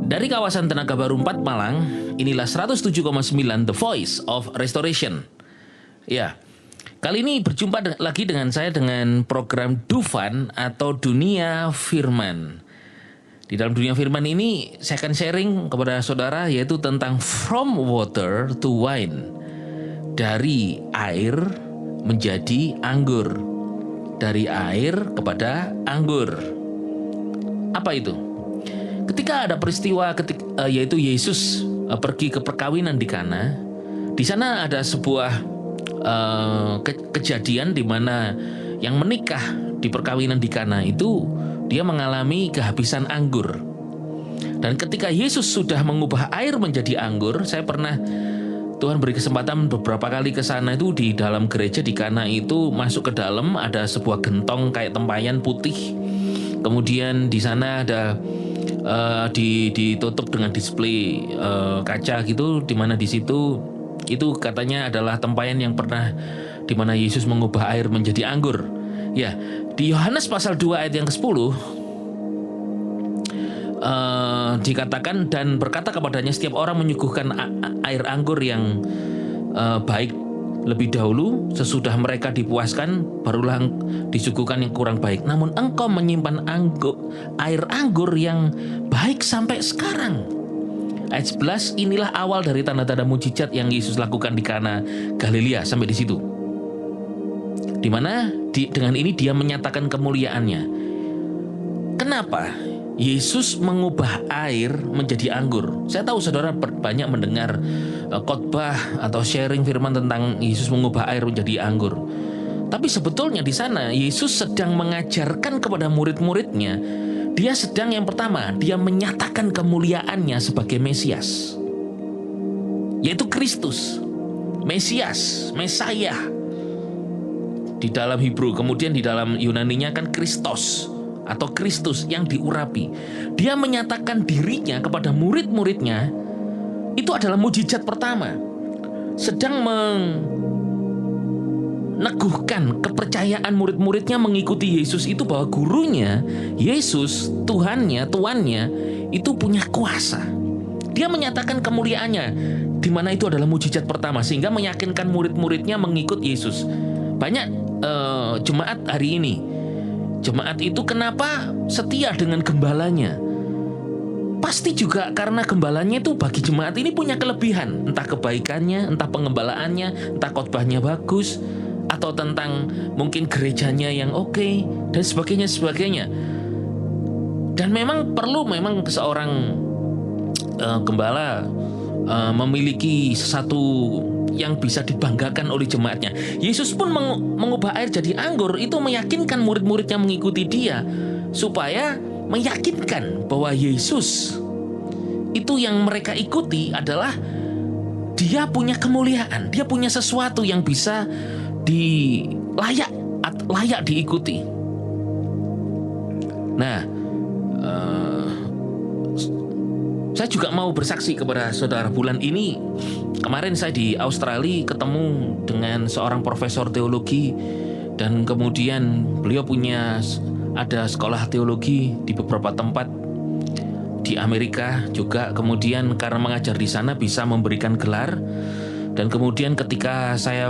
Dari kawasan Tenaga Baru 4 Malang, inilah 107,9 The Voice of Restoration. Ya, kali ini berjumpa lagi dengan saya dengan program Dufan atau Dunia Firman. Di dalam Dunia Firman ini saya akan sharing kepada saudara yaitu tentang From Water to Wine. Dari air menjadi anggur. Dari air kepada anggur. Apa itu? Ketika ada peristiwa yaitu Yesus pergi ke perkawinan di Kana, di sana ada sebuah kejadian di mana yang menikah di perkawinan di Kana itu dia mengalami kehabisan anggur. Dan ketika Yesus sudah mengubah air menjadi anggur, Tuhan beri kesempatan beberapa kali ke sana itu di dalam gereja di Kana itu masuk ke dalam ada sebuah gentong kayak tempayan putih. Kemudian di sana ada ditutup dengan display kaca gitu, di mana di situ itu katanya adalah tempayan yang pernah di mana Yesus mengubah air menjadi anggur. Ya, di Yohanes pasal 2 ayat yang ke-10 dikatakan dan berkata kepadanya setiap orang menyuguhkan air anggur yang baik lebih dahulu, sesudah mereka dipuaskan barulah disuguhkan yang kurang baik. Namun engkau menyimpan air anggur yang baik sampai sekarang. Ayat 11, inilah awal dari tanda-tanda mujizat yang Yesus lakukan di Kana Galilea. Sampai di situ, di mana dengan ini dia menyatakan kemuliaannya. Kenapa Yesus mengubah air menjadi anggur? Saya tahu saudara banyak mendengar khotbah atau sharing firman tentang Yesus mengubah air menjadi anggur. Tapi sebetulnya di sana Yesus sedang mengajarkan kepada murid-muridnya. Dia sedang yang pertama, dia menyatakan kemuliaannya sebagai Mesias, yaitu Kristus, Mesias, Mesaya di dalam Hebrew. Kemudian di dalam Yunaninya kan Kristos atau Kristus yang diurapi. Dia menyatakan dirinya kepada murid-muridnya. Itu adalah mujizat pertama. Sedang meneguhkan kepercayaan murid-muridnya mengikuti Yesus itu bahwa gurunya, Yesus, Tuhannya, itu punya kuasa. Dia menyatakan kemuliaannya, di mana itu adalah mujizat pertama, sehingga meyakinkan murid-muridnya mengikut Yesus. Banyak jemaat hari ini, jemaat itu kenapa setia dengan gembalanya? Pasti juga karena gembalanya itu bagi jemaat ini punya kelebihan. Entah kebaikannya, entah pengembalaannya, entah khotbahnya bagus, atau tentang mungkin gerejanya yang oke, dan sebagainya. Dan memang perlu seorang gembala memiliki sesuatu yang bisa dibanggakan oleh jemaatnya. Yesus pun mengubah air jadi anggur, itu meyakinkan murid-muridnya mengikuti dia, supaya meyakinkan bahwa Yesus itu yang mereka ikuti adalah dia punya kemuliaan, dia punya sesuatu yang bisa layak diikuti. Nah, saya juga mau bersaksi kepada saudara. Bulan ini kemarin saya di Australia ketemu dengan seorang profesor teologi, dan kemudian beliau ada sekolah teologi di beberapa tempat di Amerika juga. Kemudian karena mengajar di sana bisa memberikan gelar. Dan kemudian ketika saya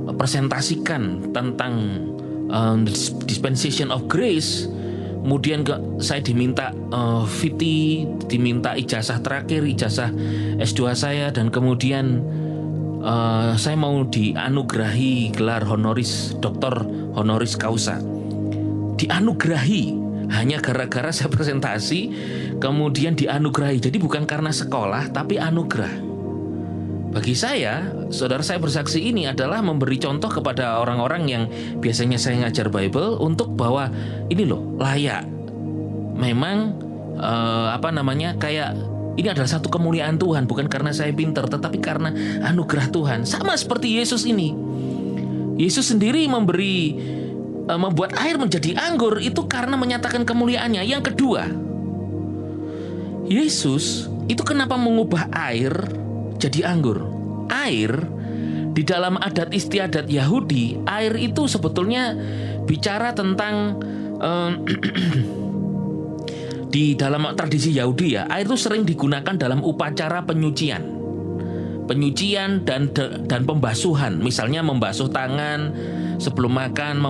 presentasikan tentang dispensation of grace, kemudian saya diminta diminta ijazah terakhir, ijazah S2 saya, dan kemudian saya mau dianugerahi gelar doktor honoris causa. Dianugerahi hanya gara-gara saya presentasi, kemudian dianugerahi. Jadi bukan karena sekolah, tapi anugerah. Bagi saya, saudara, saya bersaksi ini adalah memberi contoh kepada orang-orang yang biasanya saya ngajar Bible untuk bahwa ini loh layak. Memang kayak ini adalah satu kemuliaan Tuhan, bukan karena saya pintar, tetapi karena anugerah Tuhan. Sama seperti Yesus ini. Yesus sendiri membuat air menjadi anggur itu karena menyatakan kemuliaannya. Yang kedua, Yesus itu kenapa mengubah air jadi anggur? Air di dalam adat istiadat Yahudi, air itu sebetulnya bicara tentang Di dalam tradisi Yahudi ya, air itu sering digunakan dalam upacara penyucian dan pembasuhan. Misalnya membasuh tangan sebelum makan.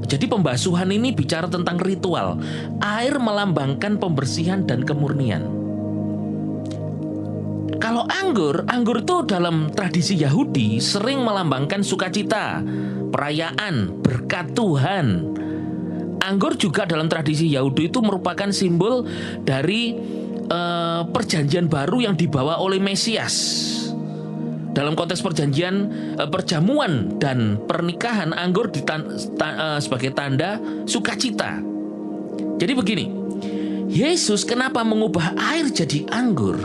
Jadi pembasuhan ini bicara tentang ritual. Air melambangkan pembersihan dan kemurnian. Kalau anggur itu dalam tradisi Yahudi sering melambangkan sukacita, perayaan, berkat Tuhan. Anggur juga dalam tradisi Yahudi itu merupakan simbol dari perjanjian baru yang dibawa oleh Mesias. Dalam konteks perjamuan dan pernikahan, anggur sebagai tanda sukacita. Jadi begini, Yesus kenapa mengubah air jadi anggur?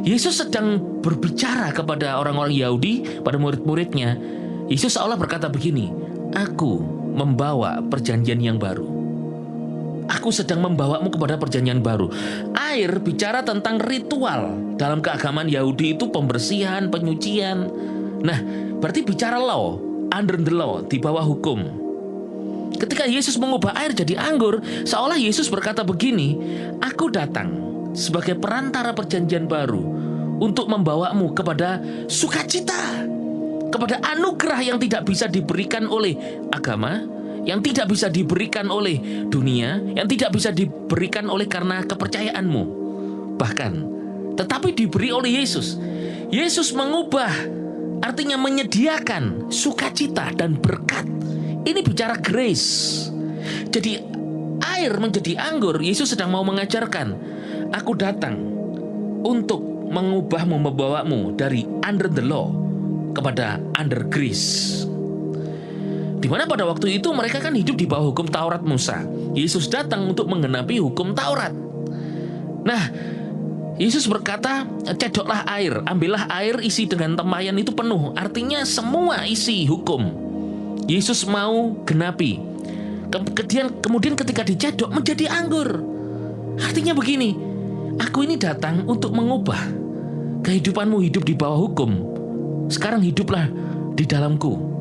Yesus sedang berbicara kepada orang-orang Yahudi, pada murid-muridnya. Yesus seolah berkata begini, aku membawa perjanjian yang baru. Aku sedang membawamu kepada perjanjian baru. Air bicara tentang ritual. Dalam keagamaan Yahudi itu pembersihan, penyucian. Nah, berarti bicara law, under the law, di bawah hukum. Ketika Yesus mengubah air jadi anggur, seolah Yesus berkata begini, aku datang sebagai perantara perjanjian baru untuk membawamu kepada sukacita, kepada anugerah yang tidak bisa diberikan oleh agama, yang tidak bisa diberikan oleh dunia, yang tidak bisa diberikan oleh karena kepercayaanmu. Bahkan, tetapi diberi oleh Yesus. Yesus mengubah, artinya menyediakan sukacita dan berkat. Ini bicara grace. Jadi air menjadi anggur, Yesus sedang mau mengajarkan, aku datang untuk mengubahmu, membawamu dari under the law kepada under grace. Dimana pada waktu itu mereka kan hidup di bawah hukum Taurat Musa. Yesus datang untuk menggenapi hukum Taurat. Nah, Yesus berkata, cedoklah air, ambillah air, isi dengan tempayan itu penuh. Artinya semua isi hukum Yesus mau genapi. Kemudian ketika dicedok menjadi anggur. Artinya begini, aku ini datang untuk mengubah kehidupanmu hidup di bawah hukum. Sekarang hiduplah di dalamku.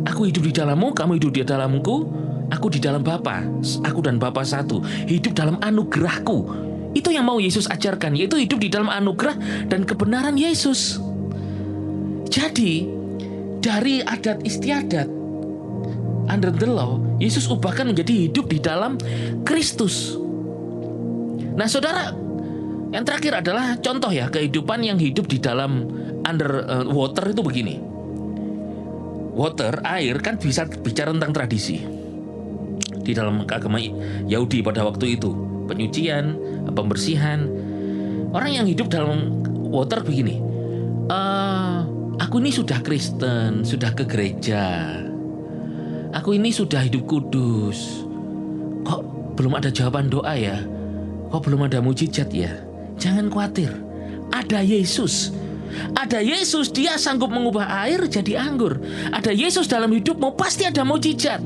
Aku hidup di dalammu, kamu hidup di dalamku, aku di dalam Bapa, aku dan Bapa satu. Hidup dalam anugerahku. Itu yang mau Yesus ajarkan, yaitu hidup di dalam anugerah dan kebenaran Yesus. Jadi dari adat istiadat, under the law, Yesus ubahkan menjadi hidup di dalam Kristus. Nah saudara, yang terakhir adalah contoh ya, kehidupan yang hidup di dalam under water itu begini. Water, air kan bisa bicara tentang tradisi. Di dalam agama Yahudi pada waktu itu, penyucian, pembersihan. Orang yang hidup dalam water begini, aku ini sudah Kristen, sudah ke gereja, aku ini sudah hidup kudus, kok belum ada jawaban doa ya, kok belum ada mujizat ya. Jangan khawatir, ada Yesus. Ada Yesus, dia sanggup mengubah air jadi anggur. Ada Yesus dalam hidupmu, pasti ada mujizat.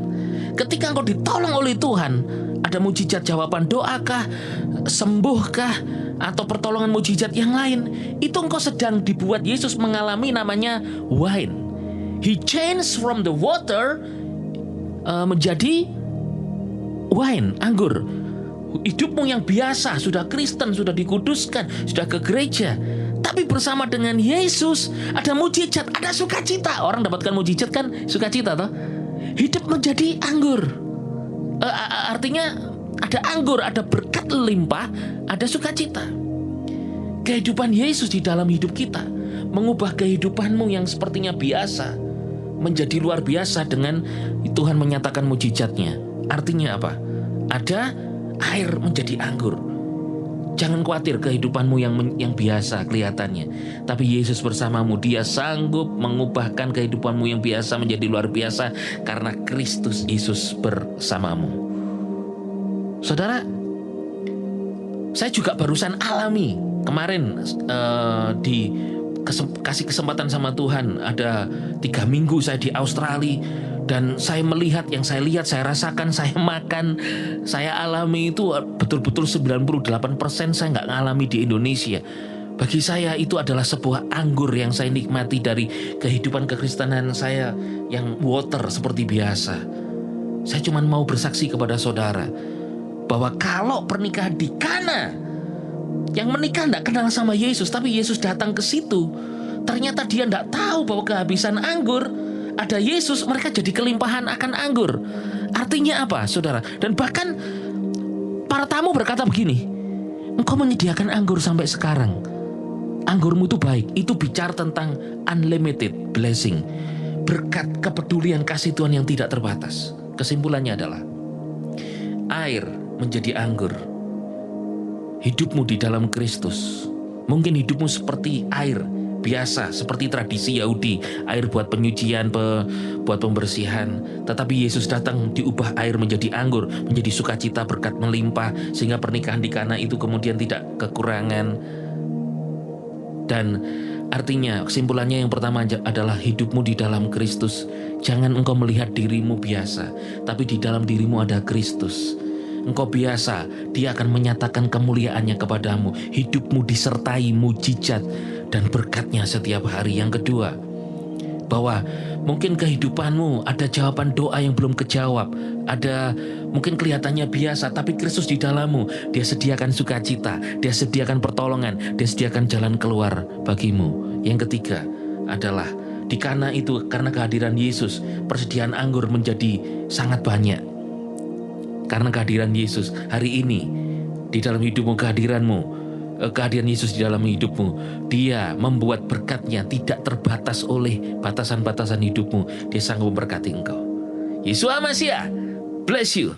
Ketika engkau ditolong oleh Tuhan, ada mujizat jawaban doakah, sembuhkah, atau pertolongan mujizat yang lain. Itu engkau sedang dibuat Yesus mengalami, namanya wine. He changed from the water menjadi wine, anggur. Hidupmu yang biasa, sudah Kristen, sudah dikuduskan, sudah ke gereja, tapi bersama dengan Yesus ada mujizat, ada sukacita. Orang dapatkan mujizat kan sukacita toh. Hidup menjadi anggur. Artinya ada anggur, ada berkat limpah, ada sukacita. Kehidupan Yesus di dalam hidup kita mengubah kehidupanmu yang sepertinya biasa menjadi luar biasa dengan Tuhan menyatakan mujizatnya. Artinya apa? Ada air menjadi anggur. Jangan khawatir kehidupanmu yang biasa kelihatannya, tapi Yesus bersamamu. Dia sanggup mengubahkan kehidupanmu yang biasa menjadi luar biasa karena Kristus Yesus bersamamu. Saudara, saya juga barusan alami kemarin kasih kesempatan sama Tuhan. Ada 3 minggu saya di Australia. Dan saya melihat, yang saya lihat, saya rasakan, saya makan, saya alami itu betul-betul 98% saya nggak ngalami di Indonesia. Bagi saya itu adalah sebuah anggur yang saya nikmati dari kehidupan kekristenan saya yang water seperti biasa. Saya cuma mau bersaksi kepada saudara bahwa kalau pernikahan di Kana, yang menikah tidak kenal sama Yesus, tapi Yesus datang ke situ, ternyata dia tidak tahu bahwa kehabisan anggur. Ada Yesus, mereka jadi kelimpahan akan anggur. Artinya apa, saudara? Dan bahkan para tamu berkata begini, engkau menyediakan anggur sampai sekarang, anggurmu itu baik. Itu bicara tentang unlimited blessing, berkat kepedulian kasih Tuhan yang tidak terbatas. Kesimpulannya adalah air menjadi anggur. Hidupmu di dalam Kristus, mungkin hidupmu seperti air biasa, seperti tradisi Yahudi, air buat penyucian, buat pembersihan. Tetapi Yesus datang diubah air menjadi anggur, menjadi sukacita, berkat melimpah, sehingga pernikahan di Kana itu kemudian tidak kekurangan. Dan artinya kesimpulannya yang pertama adalah hidupmu di dalam Kristus. Jangan engkau melihat dirimu biasa, tapi di dalam dirimu ada Kristus. Engkau biasa, dia akan menyatakan kemuliaannya kepadamu. Hidupmu disertai mujizat dan berkatnya setiap hari. Yang kedua, bahwa mungkin kehidupanmu ada jawaban doa yang belum kejawab. Ada mungkin kelihatannya biasa, tapi Kristus di dalammu. Dia sediakan sukacita, dia sediakan pertolongan, dia sediakan jalan keluar bagimu. Yang ketiga adalah di Kana itu, karena kehadiran Yesus, persediaan anggur menjadi sangat banyak. Karena kehadiran Yesus hari ini di dalam hidupmu, kehadiran Yesus di dalam hidupmu, dia membuat berkatnya tidak terbatas oleh batasan-batasan hidupmu. Dia sanggup memberkati engkau. Yesus Masiah, bless you.